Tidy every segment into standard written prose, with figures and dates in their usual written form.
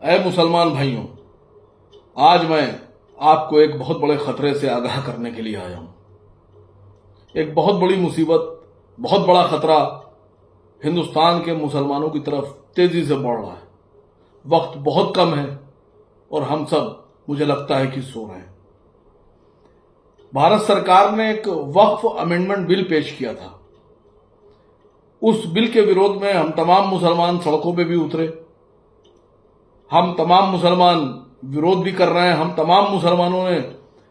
ऐ मुसलमान भाइयों, आज मैं आपको एक बहुत बड़े खतरे से आगाह करने के लिए आया हूं। एक बहुत बड़ी मुसीबत, बहुत बड़ा खतरा हिंदुस्तान के मुसलमानों की तरफ तेजी से बढ़ रहा है। वक्त बहुत कम है और हम सब, मुझे लगता है कि सो रहे हैं। भारत सरकार ने एक वक्फ अमेंडमेंट बिल पेश किया था। उस बिल के विरोध में हम तमाम मुसलमान सड़कों पे भी उतरे। हम तमाम मुसलमान विरोध भी कर रहे हैं। हम तमाम मुसलमानों ने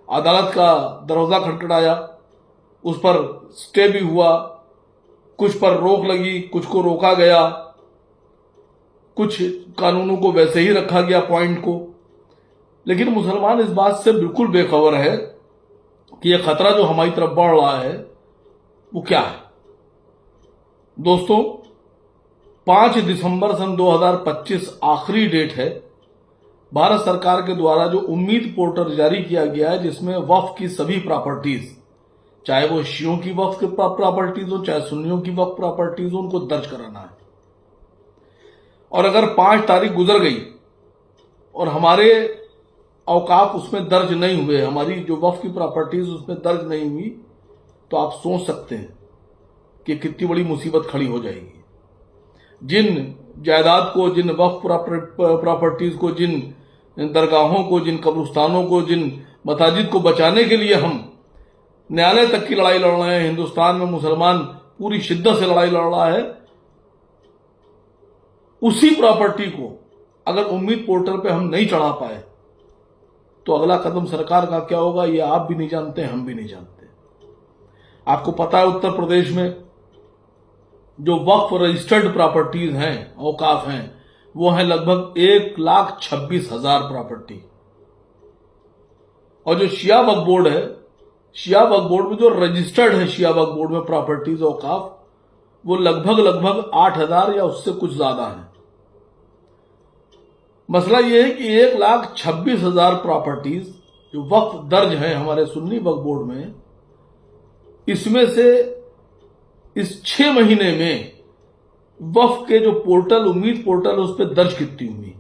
अदालत का दरवाजा खटखटाया, उस पर स्टे भी हुआ, कुछ पर रोक लगी, कुछ को रोका गया, कुछ कानूनों को वैसे ही रखा गया पॉइंट को। लेकिन मुसलमान इस बात से बिल्कुल बेखबर है कि यह खतरा जो हमारी तरफ बढ़ रहा है वो क्या है। दोस्तों, 5 दिसंबर सन 2025 आखिरी डेट है। भारत सरकार के द्वारा जो उम्मीद पोर्टल जारी किया गया है, जिसमें वक्फ की सभी प्रॉपर्टीज, चाहे वो शियों की वक्फ की प्रॉपर्टीज हो, चाहे सुन्नियों की वक्फ प्रॉपर्टीज हो, उनको दर्ज कराना है। और अगर 5 तारीख गुजर गई और हमारे औकाफ उसमें दर्ज नहीं हुए, हमारी जो वक्फ की प्रॉपर्टीज उसमें दर्ज नहीं हुई, तो आप सोच सकते हैं कि कितनी बड़ी मुसीबत खड़ी हो जाएगी। जिन जायदाद को, जिन वक्फ प्रॉपर्टीज को, जिन दरगाहों को, जिन कब्रिस्तानों को, जिन मसाजिद को बचाने के लिए हम न्यायालय तक की लड़ाई लड़ रहे हैं, हिंदुस्तान में मुसलमान पूरी शिद्दत से लड़ाई लड़ रहा है, उसी प्रॉपर्टी को अगर उम्मीद पोर्टल पे हम नहीं चढ़ा पाए तो अगला कदम सरकार का क्या होगा, ये आप भी नहीं जानते, हम भी नहीं जानते। आपको पता है, उत्तर प्रदेश में जो वक्फ रजिस्टर्ड प्रॉपर्टीज हैं, औकाफ हैं, वो है लगभग 1,26,000 प्रॉपर्टी। और जो शिया वक्फ बोर्ड है, शिया वक्फ बोर्ड में जो रजिस्टर्ड है, शिया वक्फ बोर्ड में प्रॉपर्टीज औकाफ, वो लगभग 8,000 या उससे कुछ ज्यादा है। मसला यह है कि 1,26,000 प्रॉपर्टीज जो वक्फ दर्ज है हमारे सुन्नी वक्फ बोर्ड में, इसमें से इस 6 महीने में वक्फ के जो पोर्टल, उम्मीद पोर्टल, उस पर दर्ज कितनी हुई।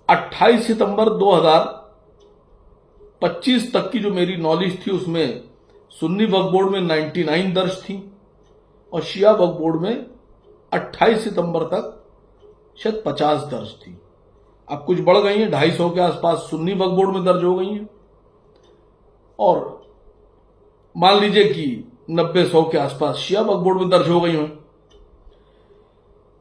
28 सितंबर 2025 तक की जो मेरी नॉलेज थी, उसमें सुन्नी वक्फ बोर्ड में 99 दर्ज थी और शिया वक्फ बोर्ड में 28 सितंबर तक शायद 50 दर्ज थी। अब कुछ बढ़ गई हैं, 250 के आसपास सुन्नी वक्फ बोर्ड में दर्ज हो गई हैं और मान लीजिए कि 90-100 के आसपास शिया वक्फ बोर्ड में दर्ज हो गई हैं।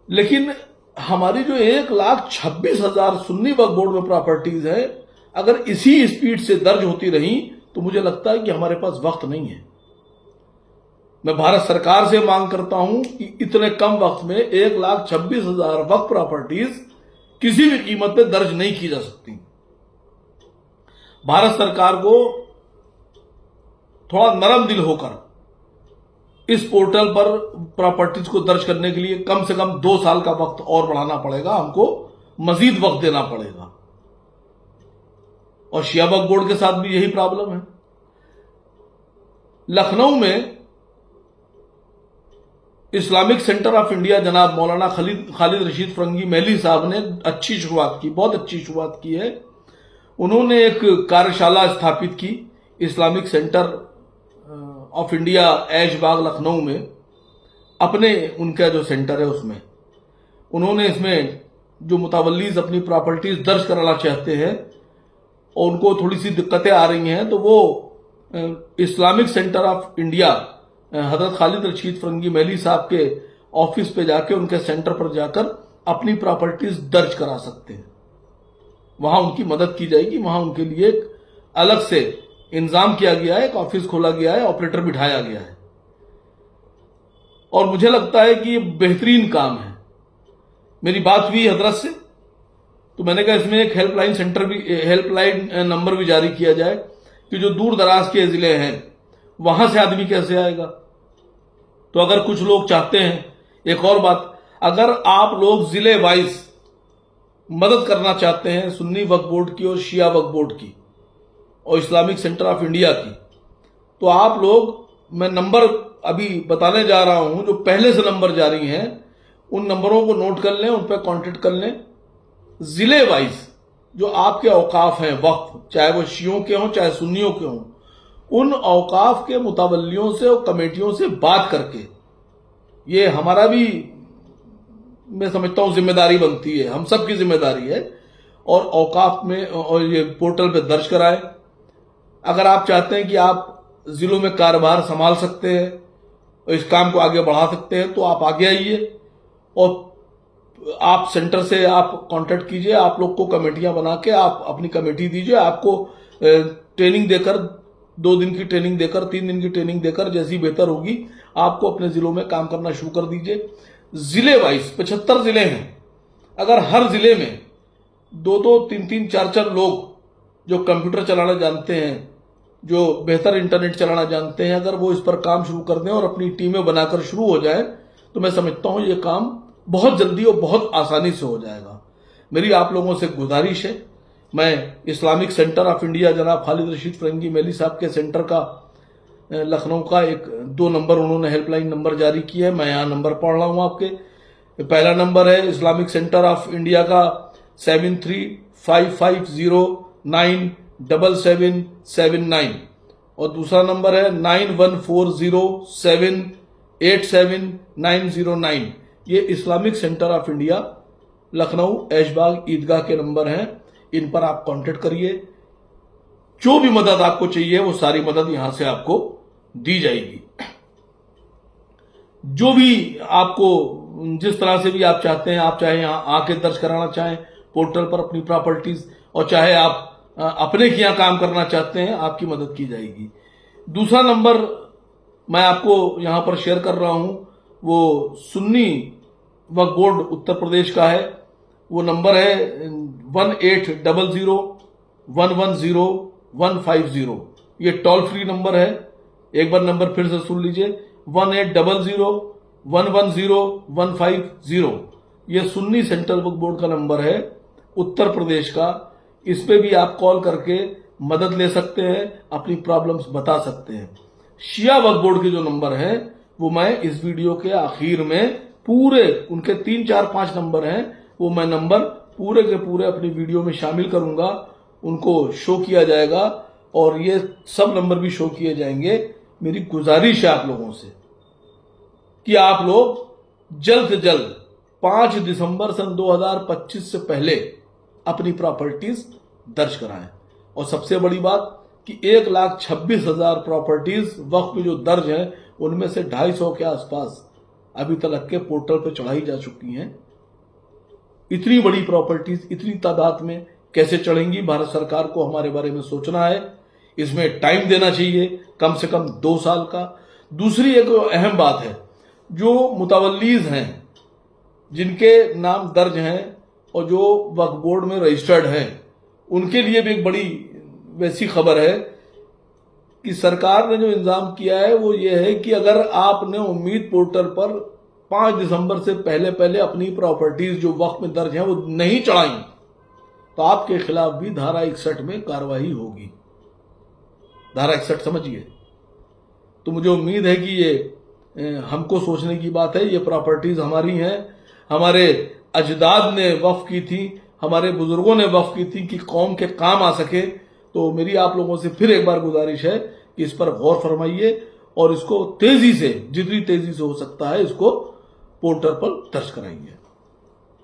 लेकिन हमारी जो 1,26,000 सुन्नी वक्फ बोर्ड में प्रॉपर्टीज है, अगर इसी स्पीड से दर्ज होती रही तो मुझे लगता है कि हमारे पास वक्त नहीं है। मैं भारत सरकार से मांग करता हूं कि इतने कम वक्त में 1,26,000 वक्फ प्रॉपर्टीज किसी भी कीमत पे दर्ज नहीं की जा सकती। भारत सरकार को थोड़ा नरम दिल होकर इस पोर्टल पर प्रॉपर्टीज को दर्ज करने के लिए कम से कम 2 साल का वक्त और बढ़ाना पड़ेगा, हमको मजीद वक्त देना पड़ेगा। और शिया वक्फ बोर्ड के साथ भी यही प्रॉब्लम है। लखनऊ में इस्लामिक सेंटर ऑफ इंडिया जनाब मौलाना खालिद रशीद फरंगी महली साहब ने अच्छी शुरुआत की, बहुत अच्छी शुरुआत की है। उन्होंने एक कार्यशाला स्थापित की Islamic centre of India Aishbagh Lucknow में, अपने उनका जो सेंटर है उसमें उन्होंने इसमें जो मुतावल्लीज अपनी प्रॉपर्टीज दर्ज कराना चाहते हैं और उनको थोड़ी सी दिक्कतें आ रही हैं, तो वो इस्लामिक सेंटर ऑफ इंडिया हजरत खालिद रशीद फरंगी महली साहब के ऑफिस पे जाके, उनके सेंटर पर जाकर अपनी प्रॉपर्टीज दर्ज करा सकते हैं। वहां उनकी मदद की जाएगी। वहां उनके लिए एक अलग से इंतजाम किया गया है, एक ऑफिस खोला गया है, ऑपरेटर बिठाया गया है और मुझे लगता है कि ये बेहतरीन काम है। मेरी बात हुई हजरत से, तो मैंने कहा इसमें एक हेल्पलाइन सेंटर भी, हेल्पलाइन नंबर भी जारी किया जाए कि जो दूर दराज के जिले हैं वहां से आदमी कैसे आएगा। तो अगर कुछ लोग चाहते हैं, एक और बात, अगर आप लोग जिले वाइज मदद करना चाहते हैं सुन्नी वक्फ बोर्ड की और शिया वक्फ बोर्ड की और इस्लामिक सेंटर ऑफ इंडिया की, तो आप लोग, मैं नंबर अभी बताने जा रहा हूं, जो पहले से नंबर जारी हैं उन नंबरों को नोट कर लें, उन पर कांटेक्ट कर लें जिले वाइज जो आपके औकाफ हैं वक्फ, चाहे वो शियों के हों चाहे सुन्नियों के हों, उन औकाफ के मुतवल्लियों से और कमेटियों से बात करके, ये हमारा भी मैं समझता हूं जिम्मेदारी बनती है, हम सबकी जिम्मेदारी है, और औकाफ में और ये पोर्टल पे दर्ज कराएं। अगर आप चाहते हैं कि आप जिलों में कारोबार संभाल सकते हैं और इस काम को आगे बढ़ा सकते हैं, तो आप आगे आइए और आप सेंटर से आप कांटेक्ट कीजिए, आप लोग को कमेटियां बना के आप अपनी कमेटी दीजिए, आपको ट्रेनिंग देकर, 2 दिन की ट्रेनिंग देकर, 3 दिन की ट्रेनिंग देकर, जैसी बेहतर होगी आपको अपने जिलों में काम करना शुरू कर दीजिए। जिले वाइज 75 जिले हैं, अगर हर जिले में 2-2, 3-3, 4-4 लोग जो कंप्यूटर चलाना जानते हैं, जो बेहतर इंटरनेट चलाना जानते हैं, अगर वो इस पर काम शुरू कर दें और अपनी टीमें बनाकर शुरू हो जाए, तो मैं समझता हूं ये काम बहुत जल्दी और बहुत आसानी से हो जाएगा। मेरी आप लोगों से गुजारिश है, मैं इस्लामिक सेंटर ऑफ इंडिया जनाब खालिद रशीद फरंगी मेली साहब के सेंटर का लखनऊ का 2 नंबर उन्होंने हेल्पलाइन नंबर जारी किया है, मैं यहाँ नंबर पढ़ रहा हूँ आपके। पहला नंबर है इस्लामिक सेंटर ऑफ इंडिया का 7355097779 और दूसरा नंबर है 9140787909। ये Islamic centre of India Lucknow Aishbagh Eidgah के नंबर हैं, इन पर आप कांटेक्ट करिए। जो भी मदद आपको चाहिए वो सारी मदद यहां से आपको दी जाएगी। जो भी आपको जिस तरह से भी आप चाहते हैं, आप चाहे यहां आके दर्ज कराना चाहें पोर्टल पर अपनी प्रॉपर्टीज, और चाहे आप अपने के यहां काम करना चाहते हैं, आपकी मदद की जाएगी। दूसरा नंबर मैं आपको यहां पर शेयर कर रहा हूं, वो सुन्नी वक्फ बोर्ड उत्तर प्रदेश का है। वो नंबर है 1800110150। ये टोल फ्री नंबर है, एक बार नंबर फिर से सुन लीजिए, 1800110150। ये सुन्नी सेंट्रल वक्फ बोर्ड का नंबर है उत्तर प्रदेश का। इस पे भी आप कॉल करके मदद ले सकते हैं, अपनी प्रॉब्लम्स बता सकते हैं। शिया वक्फ बोर्ड के जो नंबर है वो मैं इस वीडियो के आखिर में पूरे उनके 3, 4, 5 नंबर हैं, वो मैं नंबर पूरे के पूरे अपनी वीडियो में शामिल करूंगा, उनको शो किया जाएगा और ये सब नंबर भी शो किए जाएंगे। मेरी गुजारिश है आप लोगों से कि आप लोग जल्द से जल्द 5 दिसंबर सन 2025 से पहले अपनी प्रॉपर्टीज दर्ज कराएं। और सबसे बड़ी बात कि 1,26,000 प्रॉपर्टीज वक्फ में जो दर्ज हैं, उनमें से 250 के आसपास अभी तक के पोर्टल पे चढ़ाई जा चुकी हैं। इतनी बड़ी प्रॉपर्टीज इतनी तादाद में कैसे चढ़ेंगी? भारत सरकार को हमारे बारे में सोचना है, इसमें टाइम देना चाहिए, कम से कम 2 साल का। दूसरी एक अहम बात है, जो मुतवल्लीज हैं जिनके नाम दर्ज हैं और जो वक्फ बोर्ड में रजिस्टर्ड हैं, उनके लिए भी एक बड़ी वैसी खबर है कि सरकार ने जो इंतजाम किया है वो ये है कि अगर आपने उम्मीद पोर्टल पर 5 दिसंबर से पहले अपनी प्रॉपर्टीज जो वक्फ में दर्ज हैं वो नहीं चढ़ाई, तो आपके खिलाफ भी धारा 61 में कार्रवाई होगी। धारा 61 समझिए। तो मुझे उम्मीद है कि ये हमको सोचने की बात है। ये प्रॉपर्टीज हमारी हैं, हमारे अजदाद ने वक्फ की थी, हमारे बुजुर्गों ने वक्फ की थी कि कौम के काम आ सके। तो मेरी आप लोगों से फिर एक बार गुजारिश है कि इस पर गौर फरमाइए और इसको तेजी से, जितनी तेजी से हो सकता है, इसको पोर्टल पर दर्ज कराइए।